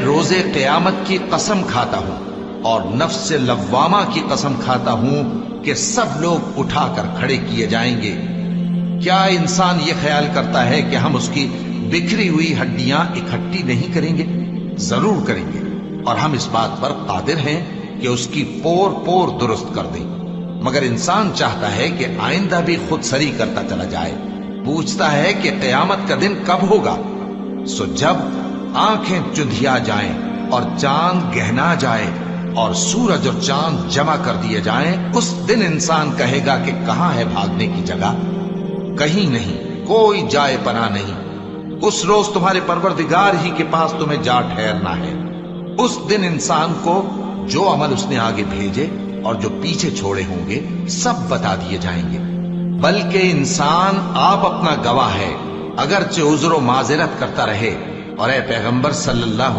روز قیامت کی قسم کھاتا ہوں اور نفس لوامہ کی قسم کھاتا ہوں کہ سب لوگ اٹھا کر کھڑے کیے جائیں گے۔ کیا انسان یہ خیال کرتا ہے کہ ہم اس کی بکھری ہوئی ہڈیاں اکٹھی نہیں کریں گے؟ ضرور کریں گے، اور ہم اس بات پر قادر ہیں کہ اس کی پور پور درست کر دیں۔ مگر انسان چاہتا ہے کہ آئندہ بھی خود سری کرتا چلا جائے، پوچھتا ہے کہ قیامت کا دن کب ہوگا۔ سو جب آنکھیں چندھیا جائیں اور چاند گہنا جائے اور سورج اور چاند جمع کر دیے جائیں، اس دن انسان کہے گا کہ کہاں ہے بھاگنے کی جگہ؟ کہیں نہیں، کوئی جائے پناہ نہیں۔ اس روز تمہارے پروردگار ہی کے پاس تمہیں جا ٹھہرنا ہے۔ اس دن انسان کو جو عمل اس نے آگے بھیجے اور جو پیچھے چھوڑے ہوں گے سب بتا دیے جائیں گے۔ بلکہ انسان آپ اپنا گواہ ہے، اگرچہ عذر و معذرت کرتا رہے۔ اور اے پیغمبر صلی اللہ